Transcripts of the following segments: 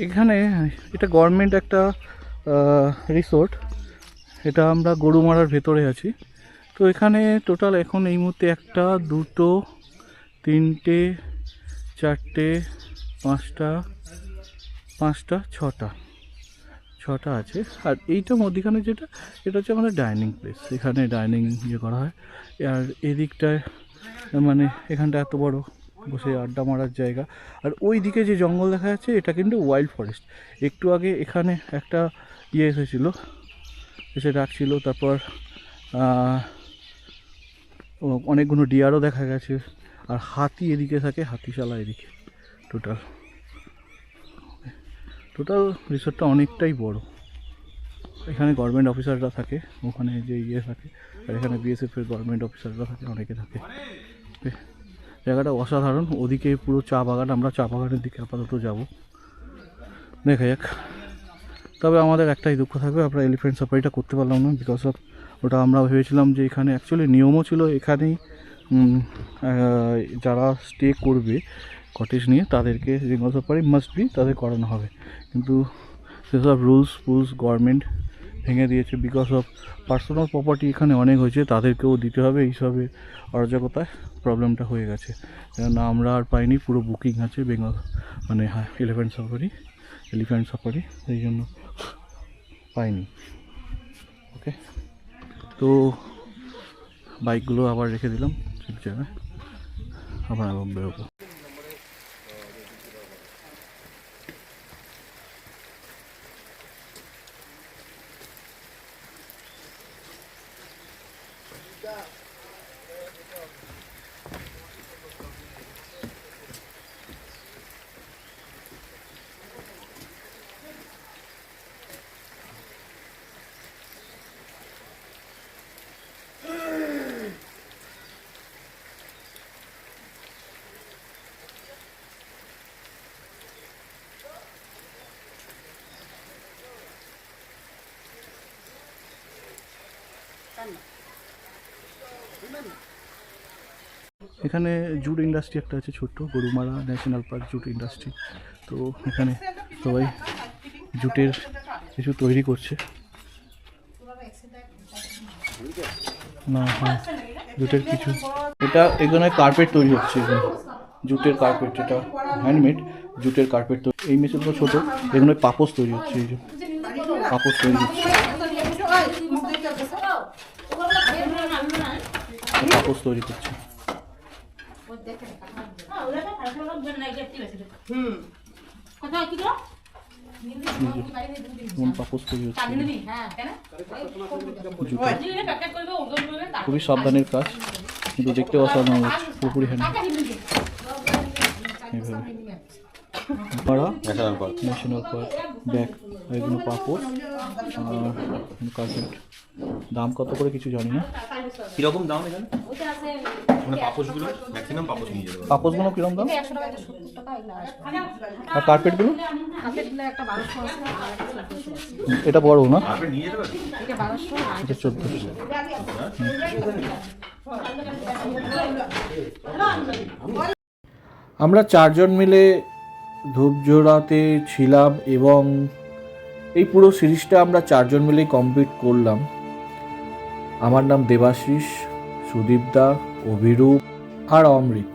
এখানে এটা গভর্নমেন্ট একটা রিসোর্ট, এটা আমরা গরুমারার ভেতরে আছি। তো এখানে টোটাল এখন এই মুহূর্তে 1 2 3 4 5 6টা আছে। আর এইটা মধ্যিখানে যেটা, এটা হচ্ছে আমাদের ডাইনিং প্লেস, এখানে ডাইনিং করা হয়। আর এদিকটায় মানে এখানটা এত বড় বসে আড্ডা মারার জায়গা। আর ওই দিকে যে জঙ্গল দেখা যাচ্ছে এটা কিন্তু ওয়াইল্ড ফরেস্ট। একটু আগে এখানে একটা এসেছিলো, এসে ডাকছিল। তারপর অনেকগুলো ডিয়ারও দেখা গেছে। আর হাতি এদিকে থাকে, হাতিশালা এদিকে। টোটাল রিসোর্টটা অনেকটাই বড়। এখানে গভর্নমেন্ট অফিসাররা থাকে, ওখানে যে থাকে, আর এখানে বিএসএফের গভর্নমেন্ট অফিসাররা থাকে, অনেকে থাকে। জায়গাটা অসাধারণ। ওদিকে পুরো চা বাগান, আমরা চা বাগানের দিকে আপাতত যাব, দেখা যাক। তবে আমাদের একটাই দুঃখ থাকবে, আমরা এলিফ্যান্ট সাফারিটা করতে পারলাম না, বিকজ অফ ওটা আমরা ভেবেছিলাম যে এখানে অ্যাকচুয়ালি নিয়মও ছিল এখানেই যারা স্টে করবে কটেজ নিয়ে তাদেরকে বেঙ্গল সাফারি মাস্ট বি তাদের করানো হবে। কিন্তু সেসব রুলস গভর্নমেন্ট ভেঙে দিয়েছে, বিকজ অফ পার্সোনাল প্রপার্টি এখানে অনেক হয়েছে, তাদেরকেও দিতে হবে। এইসবে অরাজকতায় প্রবলেমটা হয়ে গেছে। না, আমরা আর পাইনি, পুরো বুকিং আছে বেঙ্গল মানে হ্যাঁ এলিফ্যান্ট সাফারি, এই জন্য পাইনি। ওকে, তো বাইকগুলো আবার রেখে দিলাম ঠিক জায়গায়, আবার বেরোবো। এখানে জুট ইন্ডাস্ট্রি একটা আছে ছোট্ট, Gorumara national park jute industry. তো এখানে সবাই জুটের কিছু তৈরি করছে। না হ্যাঁ, জুটের কিছু, এটা এখানে কার্পেট তৈরি হচ্ছে, জুটের কার্পেট, এটা হ্যান্ডমেড জুটের কার্পেট। তো এই মেশিনগুলো ছোটো, এগুলো পাপোশ তৈরি হচ্ছে, এই যে পাপোশ তৈরি হচ্ছে, পাপোশ তৈরি করছে। খুবই সাবধানের কাজ, কিন্তু দেখতে অসাধারণ হচ্ছে, পুরোপুরি হ্যান্ড। ন্যাশনাল পার্ক ব্যাগ, এগুলো পাপড় কার্পেট। দাম কত করে কিছু জানি না, কিরকম দাম এখানে? মানে পাপোশগুলো ম্যাক্সিমাম পাপোশ নিয়ে যেতে পারবে। পাপোশগুলো কিরকম দাম? আর কার্পেটগুলো? এটা বড় না? কার্পেট নিয়ে যেতে পারবে? এটা 1400। আমরা 4 জন মিলে ধূপজোড়াতে ছিলাম এবং এই পুরো সিরিজটা আমরা 4 জন মিলেই কমপ্লিট করলাম। আমার নাম দেবাশিস, সুদীপদা, অভিরূপ আর অমৃত।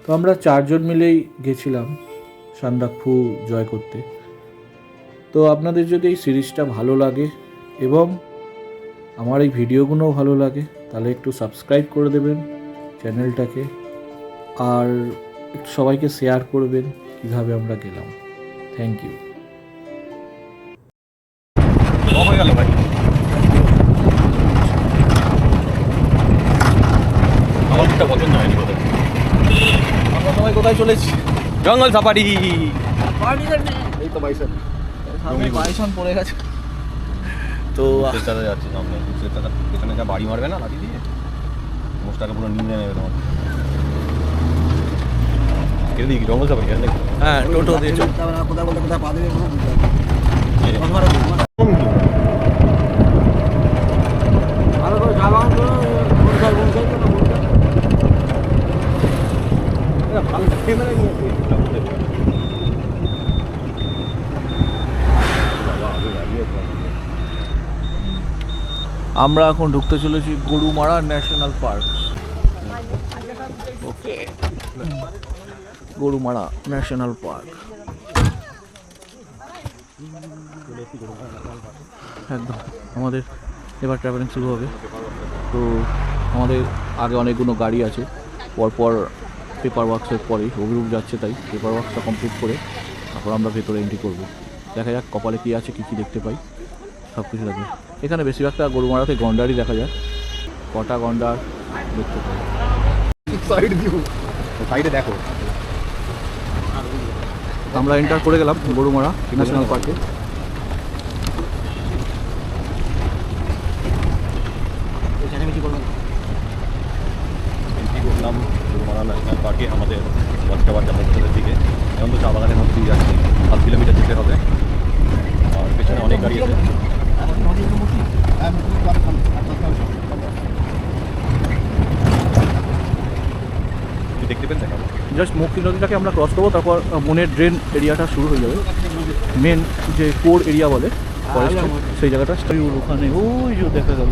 তো আমরা 4 জন মিলেই গেছিলাম সান্দাকফু জয় করতে। তো আপনাদের যদি এই সিরিজটা ভালো লাগে এবং আমার এই ভিডিওগুলোও ভালো লাগে, তাহলে একটু সাবস্ক্রাইব করে দেবেন চ্যানেলটাকে, আর একটু সবাইকে শেয়ার করবেন কীভাবে আমরা গেলাম। Thank you. কোথায় চলেছি? জঙ্গল সাফারি। এই তো বাইসন, সামনে বাইসন পড়ে গেছে। তো যাচ্ছি সামনে, এখানে যা বাড়ি মারবে না লাঠি দিয়ে, মোষটাকে পুরো নিয়ে নেবে তোমার। কেটে দিই কি জঙ্গল সাফারি? হ্যাঁ, টোটো দিয়ে কোথায় বলতে কোথায় পা দেবে ভালো করে চা বাগান করো, ভালো আমরা এখন ঢুকতে চলেছি গরুমারা ন্যাশনাল পার্ক। ওকে, গরুমারা ন্যাশনাল পার্ক একদম। আমাদের এবার ট্রাভেলিং শুরু হবে। তো আমাদের আগে অনেকগুলো গাড়ি আছে, পরপর পেপার ওয়ার্কসের পরেই অভিরূপ যাচ্ছে, তাই পেপার ওয়ার্কসটা কমপ্লিট করে তারপর আমরা ভেতরে এন্ট্রি করব। দেখা যাক কপালে কী আছে, কী কী দেখতে পাই, সব কিছু দেখবে। এখানে বেশিরভাগটা গরুমারাতে গন্ডারই দেখা যায়, কটা গন্ডার দেখতে পাই। সাইডে দেখো, আমরা এন্টার করে গেলাম গরুমারা ন্যাশনাল পার্কে। এন্ট্রি করলাম গরুমারা ন্যাশনাল পার্কে আমাদের বাচ্চা বাচ্চাদের দিকে। এখন তো চা বাগানের মধ্যে দিয়ে যাচ্ছি, 7 কিলোমিটার যেতে হবে। আর পেছনে অনেক গাড়ি আছে। কি দেখতে পেন দেখা জাস্ট মুক্তি নদীটাকে আমরা ক্রস করবো, তারপর মনের ড্রেন এরিয়াটা শুরু হয়ে যাবে। মেন যে কোর এরিয়া বলে ফরেস্টের, সেই জায়গাটা ওখানে ওই যে দেখা গেল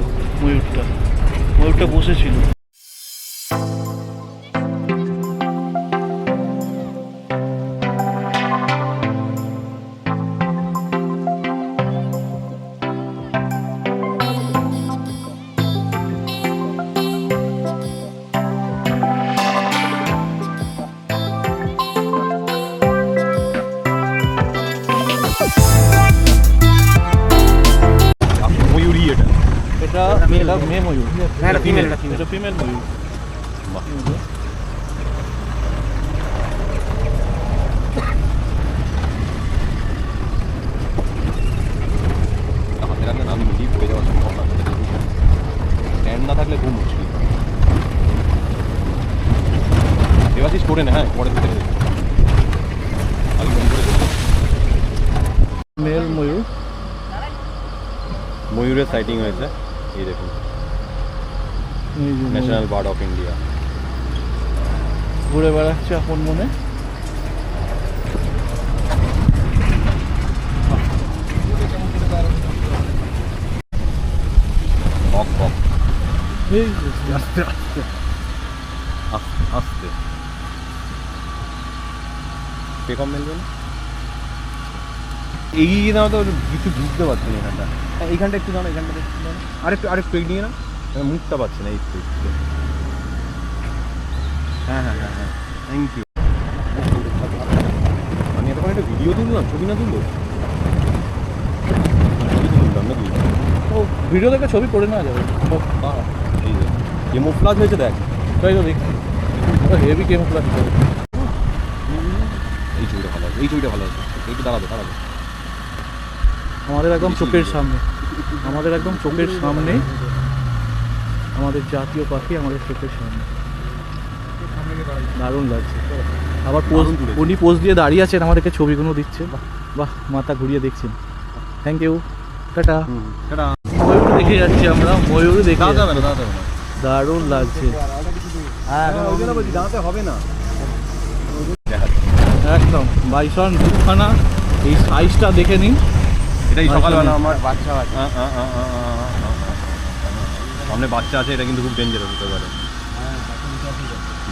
ময়ূরটা বসেছিল। ময়ূরই এটা। এটা মেয়ে ময়ূর, এটা ফিমেল। এটা ফিমেল ময়ূর। হাতে রাখলে আমি নিজেই পড়ে যাওয়ার সম্ভাবনা আছে। স্ট্যান্ড না থাকলে খুব মুশকিল। দেবাশিস করে না, হ্যাঁ পরে থেকে মেল ময়ূর, ময়ূরের সাইটিং হয়েছে। এই দেখুন, ন্যাশনাল বার্ড অফ ইন্ডিয়া। ঘুরে বেড়াচ্ছে আপন মনে। বক বক এই আস্তে আস্তে আস্তে কে কম মেলবে না। এগিয়ে দাও তো, কিছু বুঝতে পারছি না এখানটা। এইখানটা একটু দাও না, এখানটা একটু দাও না, আরেকটু এগিয়ে না, মুখটা পাচ্ছি না। একটু হ্যাঁ হ্যাঁ হ্যাঁ হ্যাঁ, থ্যাংক ইউ। আমি এতক্ষণ একটা ভিডিও তুললাম, ছবি না তুললো, তুললাম না তুললাম। ও ভিডিও দেখে ছবি করে নেওয়া যাবে। এই যে কেমোফ্লাজ হয়েছে দেখ, তাই তো দেখছি হেভি কেমোফ্লাজ করে। এই ছবিটা ভালো আছে, এই ছবিটা ভালো আছে। একটু দাঁড়াবে দাঁড়াবে। আমাদের একদম চোখের সামনে, আমাদের একদম চোখের সামনে আমাদের জাতীয় পাখি, আমাদের চোখের সামনে। দারুণ লাগছে। আবার পোজ, উনি পোজ দিয়ে দাঁড়িয়ে আছেন, আমাদেরকে ছবিগুলো দিচ্ছে। বাহ, মাথা ঘুরিয়ে দেখছেন। Thank you, tata. সেটা ময়ূর দেখে যাচ্ছি আমরা, ময়ূর দেখে দাঁড়াতে হবে না, দাঁড়াতে হবে না। দারুণ লাগছে। ওই জন্য বলছি দাঁড়াতে হবে না। একদম বাইসন দুখানা, এই সাইজটা দেখে নিন। এটাই সকালবেলা আমার বাচ্চা আছে, সামনে বাচ্চা আছে, এটা কিন্তু খুব ডেঞ্জারাস হতে পারে।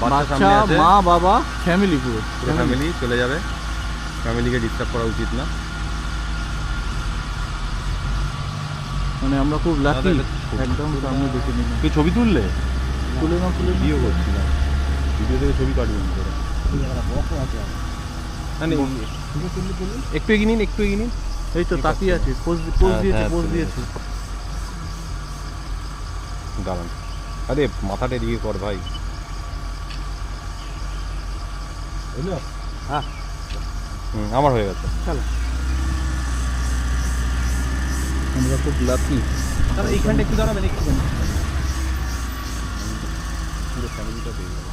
বাচ্চা সামনে আছে, মা বাবা ফ্যামিলি, পুরো ফ্যামিলি চলে যাবে। ফ্যামিলিকে ডিস্টার্ব করা উচিত না। মানে আমরা খুব লাকি, একদম সামনে দেখে নিলাম। তুই ছবি তুললে? তুলে নাও, তুলে ভিডিও করছিলাম, ভিডিও থেকে ছবি কাটবো করে। একটু এগিয়ে নিন, একটু এগিয়ে নিন। এই তো তাকিয়ে আছে, পোজ দিয়েছে, পোজ দিয়েছে। দাঁড়ান, আরে মাথাটা এদিকে কর ভাই। হ্যাঁ আমার হয়ে গেছে। চলো, আমরা খুব লাকি। এইখানটা একটু দাঁড়াবেন, একটু পুরো ফ্যামিলিটা পেয়ে যাবে।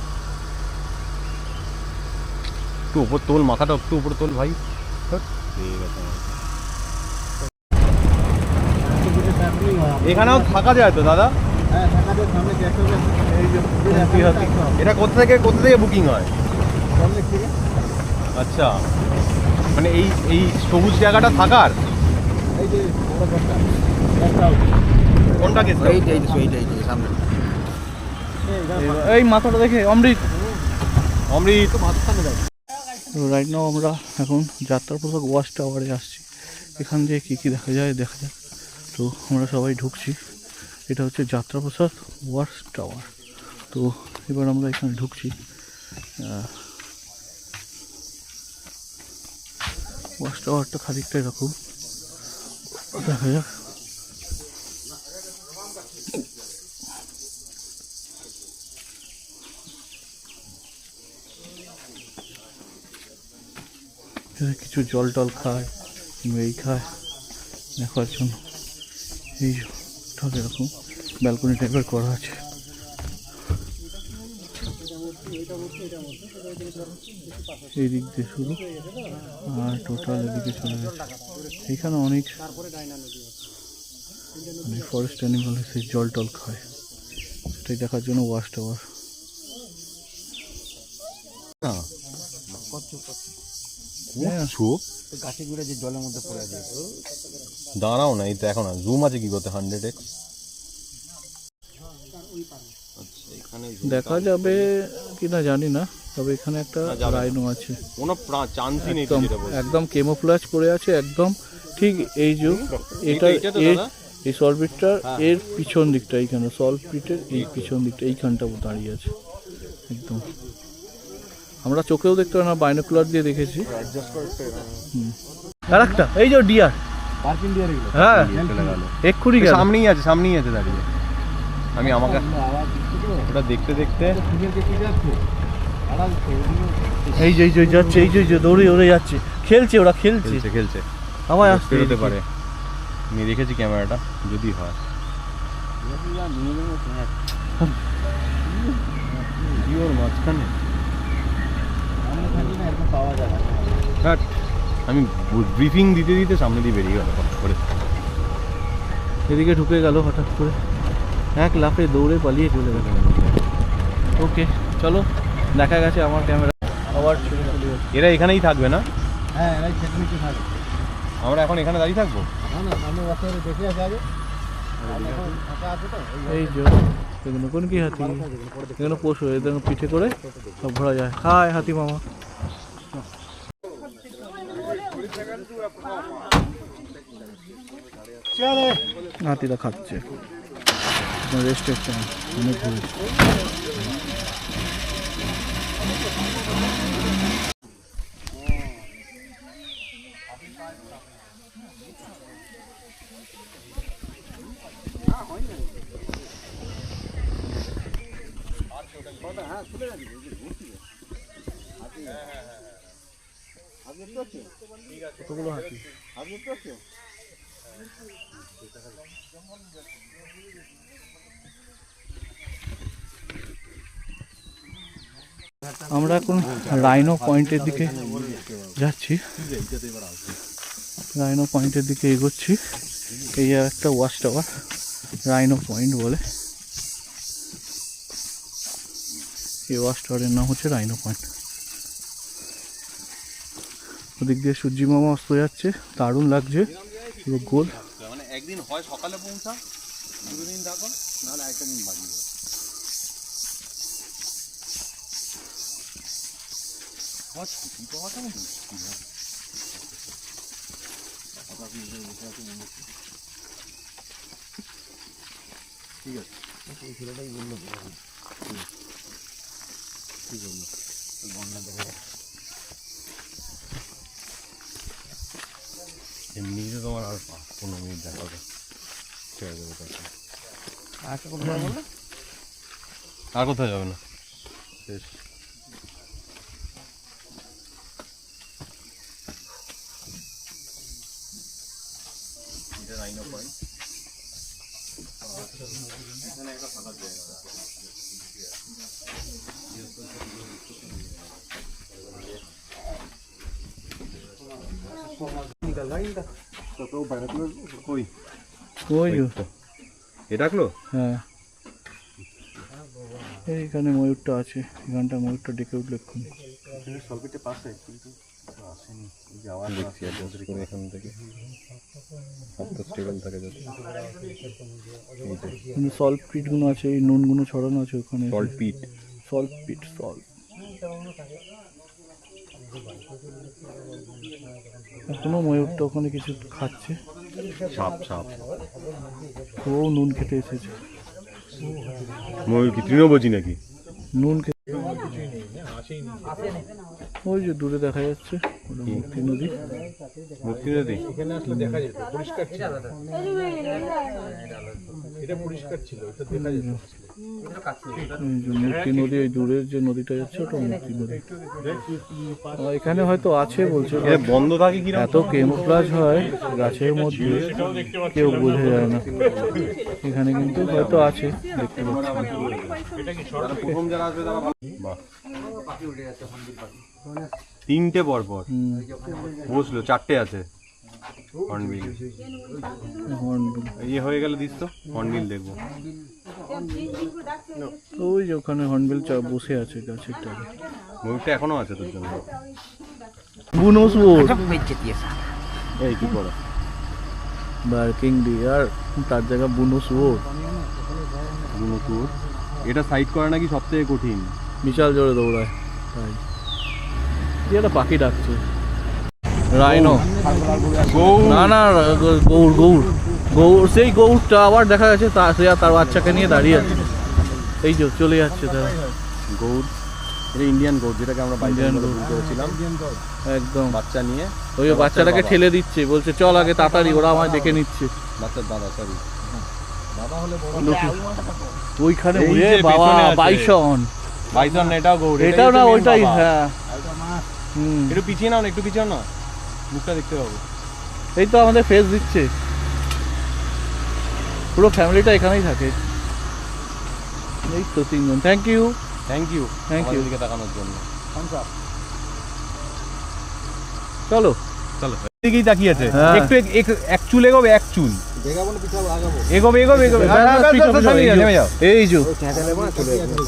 একটু উপর তোল, মাথাটা একটু উপর তোল ভাই। পেয়ে গেছে। এখানেও থাকা যায় তো দাদা? এটা কোথা থেকে বুকিং হয়? আচ্ছা, মানে এই সবুজ জায়গাটা থাকার? কোনটা গেছে এইটা সামনে এই মাথাটা দেখে অমৃত অমৃত রাইট নাও আমরা এখন যাত্রাপ্রসাদ ওয়াচ টাওয়ারে আসছি। এখান দিয়ে কী কী দেখা যায় দেখা যাক। তো আমরা সবাই ঢুকছি। এটা হচ্ছে যাত্রাপ্রসাদ ওয়াচ টাওয়ার। তো এবার আমরা এখানে ঢুকছি। ওয়াচ টাওয়ারটা খানিকটা এরকম দেখা যাক। কিছু জল টল খায় কিংবা এই খায় দেখার জন্য। এই ঠিক এরকম ব্যালকনি টাইপের করা আছে। এই দিক দিয়ে শুরু আর টোটাল এদিকে চলে গেছে। এখানে অনেক ফরেস্ট অ্যানিমাল এসে জল টল খায়, সেটাই দেখার জন্য ওয়াচ টাওয়ার। গাছে গুড়ে যে জলের মধ্যে পড়ে আছে। দাঁড়াও না, এই দেখো না জুম আছে কি করতে 100x। দেখা যাবে কিনা জানি না, তবে এখানে একটা রাইনো আছে। কোনো চান্সই নেই তো যেটা বলছি। একদম কেমোফ্লাজ করে আছে একদম ঠিক এই যে এটা এই সলপিটটার এর পিছন দিকটা, এইখানে সলপিটের এই পিছন দিকটা এইখানটা দাঁড়িয়ে আছে একদম। আমরা চোখেও দেখতে পাই না, বাইনোকুলার দিয়ে দেখেছি। আর একটা এই যে ডিয়ার, পার্কিং দিয়ে রেখে হ্যাঁ এক্ষুনি গেল। সামনেই আছে দাঁড়িয়ে। আমি আমাকে ওটা দেখতে দেখতে এই যে যাচ্ছে, এই যে দৌড়ে ওরে যাচ্ছে, খেলছে ওরা, খেলছে আবার আসতে হতে পারে। আমি রেখেছি ক্যামেরাটা, যদি হয় ওর মাঝখানে। পাওয়া যায় না। আমি ব্রিফিং দিতে দিতে সামনে দিয়ে বেরিয়ে গেল হঠাৎ করে। এদিকে ঢুকে গেল হঠাৎ করে, এক লাফে দৌড়ে পালিয়ে চলে গেল। ওকে চলো, দেখা গেছে আমার ক্যামেরা আবার ছুটে চলে গেছে। এরা এখানেই থাকবে না? হ্যাঁ এরাই টেকনিকে থাকে। আমরা এখন এখানে দাঁড়িয়ে থাকবো? না আমি ওখানে দেখে আসি আগে। এই যে এগুলো কোন কি হাতি, এগুলো পশু, এদের পিঠে করে সব ঘোরা যায়। হাই হাতি মামা। হাতিটা খাচ্ছে, রেস্ট হচ্ছে না, অনেক ঘুরেছে। কতগুলো হাতি আমরা এখন রাইনো পয়েন্টের দিকে যাচ্ছি, রাইনো পয়েন্টের দিকে এগোচ্ছি। এই একটা ওয়াচ টাওয়ার, রাইনো পয়েন্ট বলে। এই ওয়াচ টাওয়ারের নাম হচ্ছে রাইনো পয়েন্ট। ওদিক দিয়ে সূর্যি মামা অস্ত যাচ্ছে, দারুণ লাগছে, পুরো গোল। মানে একদিন হয় সকালে পৌঁছা, দুদিন থাকো, নাহলে একটা দিন বাড়িয়ে। ঠিক আছে, ওই ছেলেটাই বললো কি বললো বন্যা দেখা যায়। এমনিতে তোমার আর 15 মিনিট দেখাবে, ছেড়ে দেবো তাকে। আচ্ছা কোথায় বললো? আর কোথাও যাবে না, শেষ। রাইনো পয়েন্ট, এখানে একটা ফাঁকা জায়গা আছে। হ্যাঁ এইখানে ময়ূরটা আছে, এখানটা ময়ূরটা ডেকে উঠলো এক্ষুনি। দেখছি অ্যাডজাস্ট করে এখান থেকে হাতটা স্টেবল থাকে যাতে। সল্ট পিটগুলো আছে, এই নুনগুলো ছড়ানো আছে ওখানে। সল্ট পিট, সল্ট পিট, সল্ট। এখনো ময়ূরটা ওখানে কিছু খাচ্ছে। সাপ সাপ। ও নুন খেতে এসেছে। ময়ূর কি তৃণভোজী নাকি? নুন খেতে। ওই যে দূরে দেখা যাচ্ছে ওটা মূর্তি নদী। মূর্তি নদী এখানে আসলে দেখা যেত, পরিষ্কার ছিল। এটা পরিষ্কার ছিল, এটা দেখা যেত। এই যে মূর্তি নদী, ওই দূরের যে নদীটা যাচ্ছে ওটা মূর্তি নদী। এখানে হয়তো আছে বলছে, এটা বন্ধ থাকে কি? এত কেমোফ্লাজ হয় গাছের মধ্যে কেউ বোঝা যায় না। এখানে কিন্তু হয়তো আছে, দেখতে পাচ্ছি। প্রথম যারা আসবে তারা বাহ, তিনটে পর পর বসলো, চারটে আছে হর্নবিল। ইয়ে হয়ে গেলে দিস তো হর্নবিল দেখবো। ওই যে ওখানে হর্নবিল বসে আছে গাছের টাকে। ময়ূরটা এখনো আছে তোর জন্য। বুনোস বোর্ড এই কি করে বার্কিং ডিয়ার, তার জায়গা বুনোস বোর্ড। বুনোসুর এটা সাইড করা নাকি সব থেকে কঠিন। বিশাল জোরে দৌড়ায় তাই। কি একটা পাখি ডাকছে, রাইনো। না না, গৌড় গৌড় গৌড়, সেই গৌড়টা আবার দেখা যাচ্ছে সে আর তার বাচ্চাকে নিয়ে দাঁড়িয়ে আছে। এই যে চলে যাচ্ছে তারা। গৌড়, এটা ইন্ডিয়ান গৌড়, যেটাকে আমরা Indian বাইরে goat। করেছিলাম একদম বাচ্চা নিয়ে। ওই বাচ্চাটাকে ঠেলে দিচ্ছে, বলছে চল আগে তাড়াতাড়ি, ওরা আমায় দেখে নিচ্ছে। বাচ্চার দাদা, সরি ওইখানে এই ওরে যে বাবা, পেছনে আছে। বাইসন। বাইসন না, এটাও গৌড়। এটাও না, main ওইটাই। বাবা। হ্যাঁ হুম, একটু পিছিয়ে নাও না, একটু পিছিয়ে না, মুখটা দেখতে পাবো। এই তো আমাদের ফেস দিচ্ছে। পুরো ফ্যামিলিটা এখানেই থাকে। এই তো তিনজন। Thank you. Thank you Thank you. দিকে তাকানোর জন্য। চলো চলো দিকেই তাকিয়ে আছে। হ্যাঁ। একটু এক চুল এগোবে, এক চুল দেখাবো না, পিছাবো, আগাবো। এগোবে এগোবে এগোবে। নেমে যাও। এই যে ঠেকা নেবো না, চলে যাবো।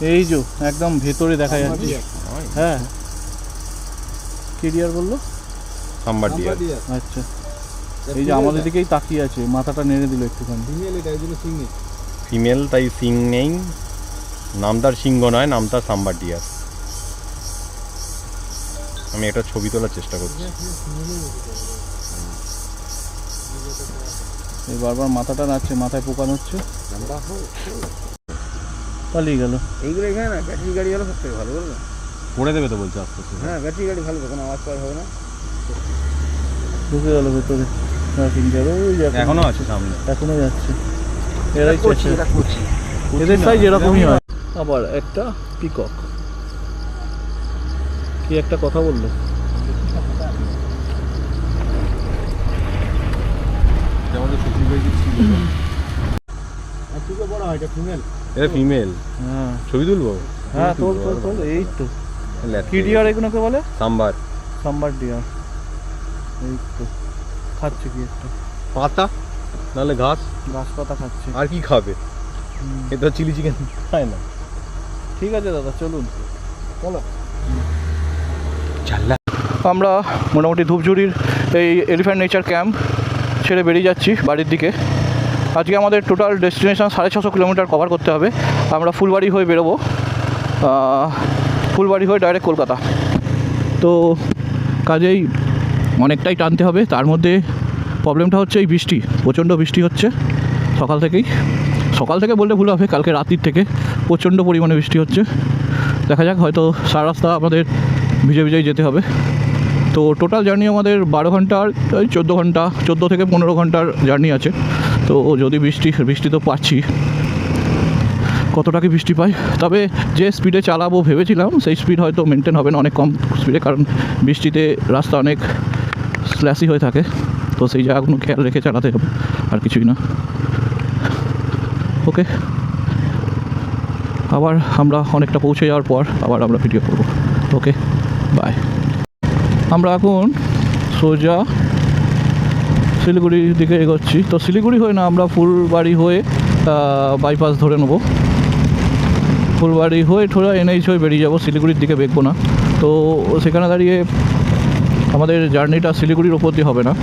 এই যে একদম ভেতরে দেখা যাচ্ছে। হ্যাঁ কি ডিয়ার বললো? সাম্বার ডিয়ার। আচ্ছা, এই যে আমাদের দিকেই তাকিয়ে আছে, মাথাটা নেড়ে দিল একটুখানি। ফিমেল, এটা এই জন্য সিঙ্গেল। ফিমেল, তাই সিং নেই। নাম তার সিংহ নয়, নাম তার সাম্বার ডিয়ার। আমি একটা ছবি তোলার চেষ্টা করছি। এই বারবার মাথাটা নাচছে, মাথায় পোকা হচ্ছে। পালিয়ে গেল। এইগুলো এখানে না, ব্যাটারি গাড়ি হলো সব থেকে ভালো, বলবো। পড়ে দেবে তো বলছে আস্তে আস্তে। হ্যাঁ, ব্যাটারি গাড়ি ভালো, কোনো আওয়াজ পাওয়া হবে না। ঢুকে গেল ভেতরে। ওই যে এখনো আছে সামনে। এখনো যাচ্ছে। এরাই করছি, চেষ্টা- এটা করছি। এদের সাইজ এরকমই হয়। আবার একটা পিকক কি একটা কথা বললো। আমাদের শ্বশুর বাড়ি ছিল। আর তুই বড় হয়, এটা ফিমেল। এটা ফিমেল। হ্যাঁ ছবি তুলবো? হ্যাঁ, তোল তোল তোল। এই তো কি ডিয়ার এগুলোকে বলে? সাম্বার। সাম্বার ডিয়ার। এই তো খাচ্ছে কি একটা পাতা নাহলে ঘাস। গাছ পাতা খাচ্ছে। আর কি খাবে? এটা চিলি চিকেন খায় না। ঠিক আছে দাদা, চলুন। চলো। চাল্লা। আমরা মোটামুটি ধূপঝুড়ির এই এলিফ্যান্ট নেচার ক্যাম্প ছেড়ে বেরিয়ে যাচ্ছি বাড়ির দিকে। আজকে আমাদের টোটাল ডেস্টিনেশন 650 কিলোমিটার কভার করতে হবে। আমরা ফুলবাড়ি হয়ে বেরোবো, ফুলবাড়ি হয়ে ডাইরেক্ট কলকাতা। তো কাজেই অনেকটাই টানতে হবে। তার মধ্যে প্রবলেমটা হচ্ছে এই বৃষ্টি, প্রচণ্ড বৃষ্টি হচ্ছে সকাল থেকেই। সকাল থেকে বললে ভুল হবে, কালকে রাত্রির থেকে প্রচণ্ড পরিমাণে বৃষ্টি হচ্ছে। দেখা যাক, হয়তো সারা রাস্তা আমাদের ভিজে ভিজেই যেতে হবে। তো টোটাল জার্নি আমাদের 12 ঘন্টার 14 ঘন্টা, 14 থেকে 15 ঘন্টার জার্নি আছে। তো যদি বৃষ্টি তো পাচ্ছি, কতটা কি বৃষ্টি পাই। তবে যে স্পিডে চালাবো ভেবেছিলাম সেই স্পিড হয়তো মেনটেন হবে না, অনেক কম স্পিডে, কারণ বৃষ্টিতে রাস্তা অনেক স্ল্যাশি হয়ে থাকে। তো সেই জায়গাগুলো খেয়াল রেখে চালাতে হবে, আর কিছুই না। ওকে, আবার আমরা অনেকটা পৌঁছে যাওয়ার পর আবার আমরা ভিডিও করব। ওকে, বাই। আমরা এখন সোজা শিলিগুড়ির দিকে এগোচ্ছি। তো শিলিগুড়ি হয়ে না, আমরা ফুলবাড়ি হয়ে বাইপাস ধরে নেবো। ফুলবাড়ি হয়ে ঠোরা NH হয়ে বেরিয়ে যাবো, শিলিগুড়ির দিকে বেঁকবো না। তো সেখানে দাঁড়িয়ে আমাদের জার্নিটা শিলিগুড়ির ওপর দিয়ে হবে না।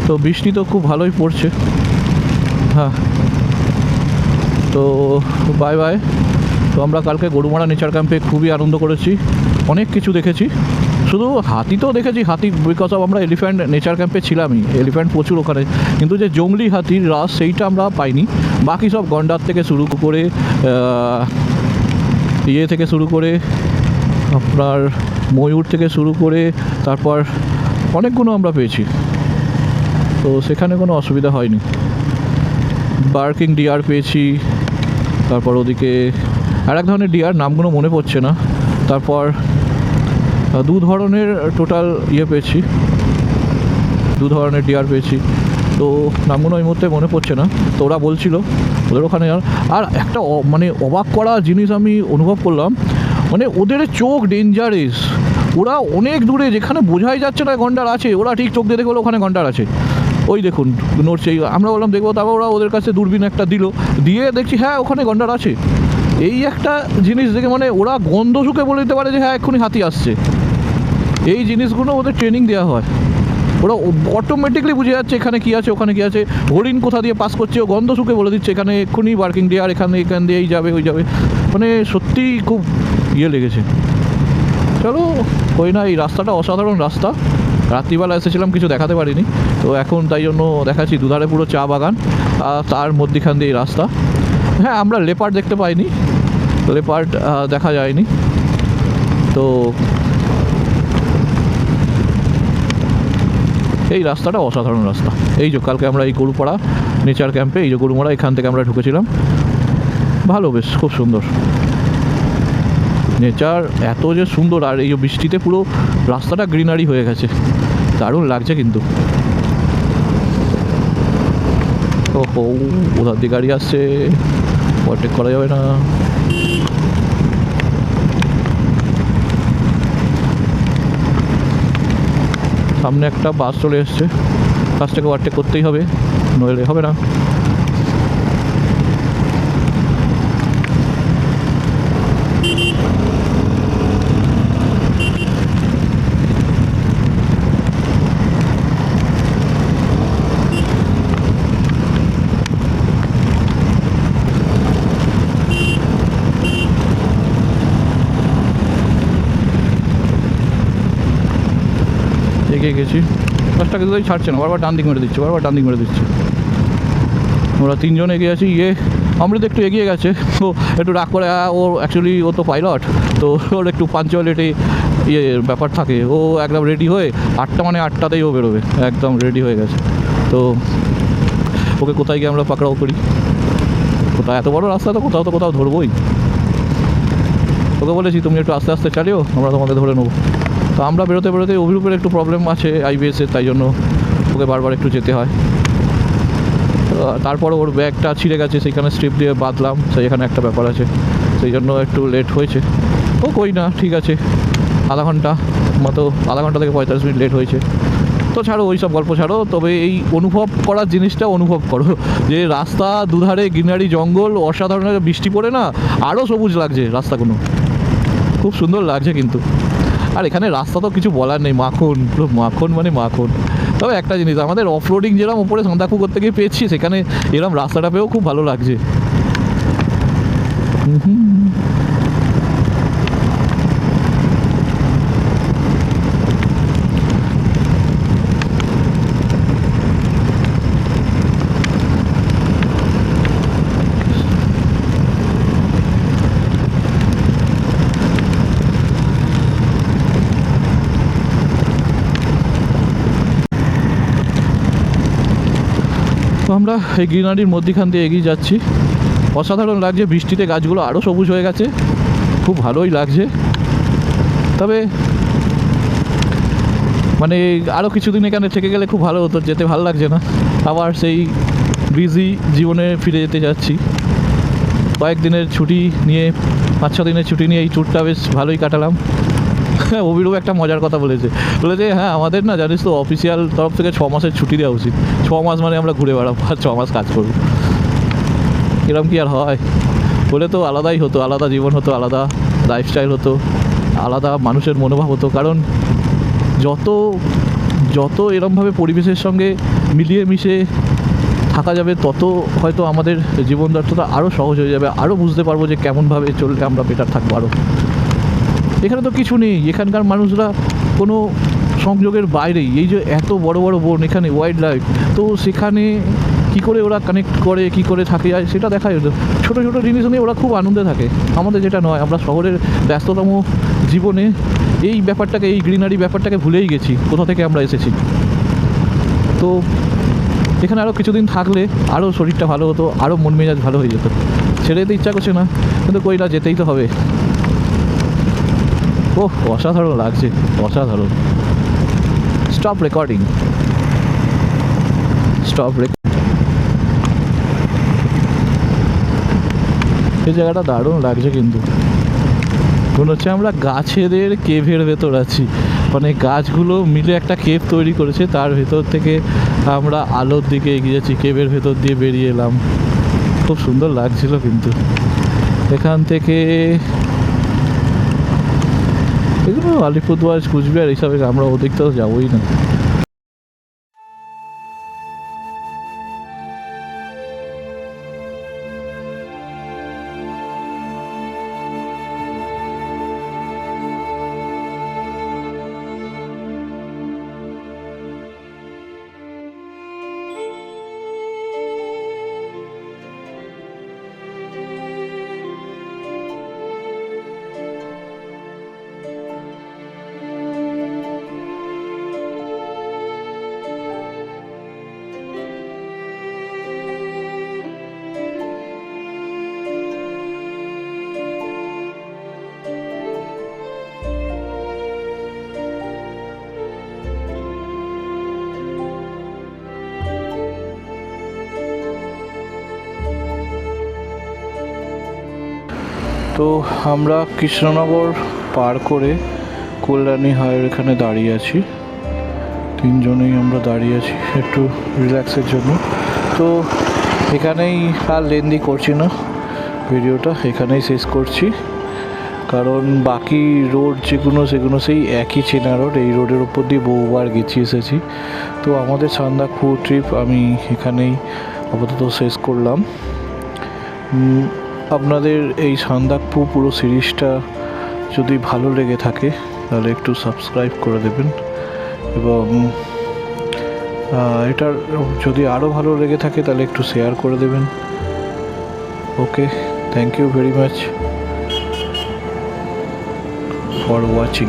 তো বৃষ্টি তো খুব ভালোই পড়ছে। হ্যাঁ, তো বাই বাই। তো আমরা কালকে গরুমারা নেচার ক্যাম্পে খুবই আনন্দ করেছি, অনেক কিছু দেখেছি। শুধু হাতি তো দেখেছি, হাতি বিকজ অফ আমরা এলিফ্যান্ট নেচার ক্যাম্পে ছিলামই, এলিফ্যান্ট প্রচুর ওখানে, কিন্তু যে জঙ্গলি হাতির রাস সেইটা আমরা পাইনি। বাকি সব গন্ডার থেকে শুরু করে ইয়ে থেকে শুরু করে আপনার ময়ূর থেকে শুরু করে তারপর অনেকগুলো আমরা পেয়েছি, তো সেখানে কোনো অসুবিধা হয়নি। বার্কিং ডিয়ার পেয়েছি, তারপর ওদিকে আর এক ধরনের ডিয়ার, নামগুলো মনে পড়ছে না। তারপর দু ধরনের টোটাল ইয়ে পেয়েছি, দু ধরনের ডিয়ার পেয়েছি, তো নামগুলো এই মুহূর্তে মনে পড়ছে না। তো ওরা বলছিল ওদের ওখানে, আর একটা মানে অবাক করা জিনিস আমি অনুভব করলাম, মানে ওদের চোখ ডেঞ্জারাস। ওরা অনেক দূরে, যেখানে বোঝাই যাচ্ছে না গন্ডার আছে, ওরা ঠিক চোখ দিয়ে দেখে বলে ওখানে গন্ডার আছে, ওই দেখুন নড়ছে। আমরা বললাম দেখবো, তারপর ওরা ওদের কাছে দূরবীন একটা দিল, দিয়ে দেখছি হ্যাঁ ওখানে গন্ডার আছে। এই একটা জিনিস দেখে মানে ওরা গন্ধ শুকে বলে দিতে পারে যে হ্যাঁ এক্ষুনি হাতি আসছে। এই জিনিসগুলো ওদের ট্রেনিং দেওয়া হয়, ওরা অটোমেটিকলি বুঝে যাচ্ছে এখানে কী আছে ওখানে কী আছে। হরিণ কোথা দিয়ে পাস করছে ও গন্ধ শুকে বলে দিচ্ছে এখানে এক্ষুনি বার্কিং ডিয়ার, এখান দিয়ে এই যাবে ওই যাবে। মানে সত্যিই খুব ইয়ে লেগেছে। চলো ওই না, এই রাস্তাটা অসাধারণ রাস্তা। রাত্রিবেলা এসেছিলাম, কিছু দেখাতে পারিনি, তো এখন তাই জন্য দেখাচ্ছি। দুধারে পুরো চা বাগান, আর তার মধ্যেখান দিয়ে এই রাস্তা। হ্যাঁ, আমরা লেপার্ড দেখতে পাইনি, লেপার্ড দেখা যায়নি। তো এই রাস্তাটা অসাধারণ রাস্তা। এই যে কালকে আমরা এই গরুপাড়া নেচার ক্যাম্পে, এই যে গরুমারা, এখান থেকে আমরা ঢুকেছিলাম। ভালো, বেশ খুব সুন্দর নেচার, এত যে সুন্দর। আর এই যে বৃষ্টিতে পুরো রাস্তাটা গ্রিনারি হয়ে গেছে, দারুণ লাগছে কিন্তু। ও ওধার দিয়ে গাড়ি আসছে, ওভারটেক করা যাবে না। সামনে একটা বাস চলে এসছে, বাসটাকে ওভারটেক করতেই হবে, নইলে হবে না। এগিয়ে গেছি, বাসটাকে তো ছাড়ছে না, বারবার ডান দিক মেরে দিচ্ছে, বারবার ডান দিক মেরে দিচ্ছে। আমরা তিনজন এগিয়ে আছি। অমৃত একটু এগিয়ে গেছে, ও একটু রাগ করে, ও অ্যাকচুয়ালি ও তো পাইলট, তো ওর একটু পাঞ্চুয়ালিটি ব্যাপার থাকে। ও একদম রেডি হয়ে 8টা মানে 8টাতেই ও বেরোবে, একদম রেডি হয়ে গেছে। তো ওকে কোথায় গিয়ে আমরা পাকড়াও করি, কোথাও এত বড় রাস্তা, তো কোথাও ধরবোই। ওকে বলেছি তুমি একটু আস্তে আস্তে চালিও, আমরা তোমাকে ধরে নেবো। তো আমরা বেরোতে অভিরূপের একটু প্রবলেম আছে আইবিএসের, তাই জন্য ওকে বারবার একটু যেতে হয়। তারপর ওর ব্যাগটা ছিঁড়ে গেছে, সেইখানে স্ট্রিপ দিয়ে বাঁধলাম, সেইখানে একটা ব্যাপার আছে, সেই জন্য একটু লেট হয়েছে। ও কই না, ঠিক আছে, আধা ঘন্টা থেকে 45 মিনিট লেট হয়েছে। তো ছাড়ো ওই সব গল্প ছাড়ো, তবে এই অনুভব করার জিনিসটা অনুভব করো, যে রাস্তা দুধারে গ্রিনারি, জঙ্গল, অসাধারণ। বৃষ্টি পড়ে না আরও সবুজ লাগছে রাস্তাগুলো, খুব সুন্দর লাগছে কিন্তু। আর এখানে রাস্তা তো কিছু বলার নেই, মাখন, পুরো মাখন মানে মাখন। তবে একটা জিনিস, আমাদের অফ রোডিং যেরকম ওপরে সান্দাকফু করতে গিয়ে পেয়েছি, সেখানে এরকম রাস্তাটা পেয়েও খুব ভালো লাগছে। আমরা এই গ্রিনারির মধ্যখান দিয়ে এগিয়ে যাচ্ছি, অসাধারণ লাগছে। বৃষ্টিতে গাছগুলো আরও সবুজ হয়ে গেছে, খুব ভালোই লাগছে। তবে মানে আরও কিছুদিন এখানে থেকে গেলে খুব ভালো হতো, যেতে ভালো লাগছে না, আবার সেই বিজি জীবনে ফিরে যেতে যাচ্ছি। কয়েকদিনের ছুটি নিয়ে, 5-6 দিনের ছুটি নিয়ে এই ট্যুরটা বেশ ভালোই কাটালাম। অভিরূপ একটা মজার কথা বলেছে, হ্যাঁ আমাদের না জানিস তো অফিসিয়াল তরফ থেকে 6 মাসের ছুটি দেওয়া উচিত। 6 মাস মানে আমরা ঘুরে বেড়াবো, আর 6 মাস কাজ করবো, এরকম কি আর হয়? বলে তো আলাদাই হতো, আলাদা জীবন হতো, আলাদা লাইফস্টাইল হতো, আলাদা মানুষের মনোভাব হতো। কারণ যত যত এরমভাবে পরিবেশের সঙ্গে মিলিয়ে মিশে থাকা যাবে তত হয়তো আমাদের জীবনযাত্রাটা আরও সহজ হয়ে যাবে, আরও বুঝতে পারবো যে কেমনভাবে চললে আমরা বেটার থাকবো আরও। এখানে তো কিছু নেই, এখানকার মানুষরা কোনো সংযোগের বাইরেই, এই যে এত বড় বড় বন, এখানে ওয়াইল্ড লাইফ, তো সেখানে কী করে ওরা কানেক্ট করে, কী করে থাকে যায় সেটা দেখা যেত। ছোটো ছোটো জিনিস নিয়ে ওরা খুব আনন্দে থাকে, আমাদের যেটা নয়। আমরা শহরের ব্যস্ততম জীবনে এই ব্যাপারটাকে, এই গ্রিনারি ব্যাপারটাকে ভুলেই গেছি, কোথা থেকে আমরা এসেছি। তো এখানে আরও কিছুদিন থাকলে আরও শরীরটা ভালো হতো, আরও মন মেজাজ ভালো হয়ে যেত। ছেড়ে যেতে ইচ্ছা করছে না, কিন্তু কইলা যেতেই তো হবে। ওহ, অসাধারণ লাগছে, অসাধারণ। Stop recording, stop recording. এই জায়গাটা দারুণ লাগছে, কিন্তু মনে হচ্ছে আমরা গাছেদের কেভের ভেতর আছি। মানে গাছগুলো মিলে একটা কেভ তৈরি করেছে, তার ভেতর থেকে আমরা আলোর দিকে এগিয়ে যাচ্ছি, কেভের ভেতর দিয়ে বেরিয়ে এলাম। খুব সুন্দর লাগছিল। কিন্তু এখান থেকে এগুলো আলিপুরদুয়ার, কুচবিহার এইসবে আমরা ওদিক তো যাবোই না। তো আমরা কৃষ্ণনগর পার করে কল্যাণী হাইওয়ের এখানে দাঁড়িয়ে আছি, তিনজনেই আমরা দাঁড়িয়ে আছি একটু রিল্যাক্সের জন্য। তো এখানেই আর লেন্দি করছি না, ভিডিওটা এখানেই শেষ করছি, কারণ বাকি রোড যেগুলো সেগুলো সেই একই চেনা রোড। এই রোডের ওপর দিয়ে বহুবার গেছি, এসেছি। তো আমাদের সান্দাকফু ট্রিপ আমি এখানেই আপাতত শেষ করলাম। আপনাদের এই সান্দাকফু পুরো সিরিজটা যদি ভালো লেগে থাকে তাহলে একটু সাবস্ক্রাইব করে দেবেন, এবং এটার যদি আরও ভালো লেগে থাকে তাহলে একটু শেয়ার করে দেবেন। Okay, thank you very much for watching.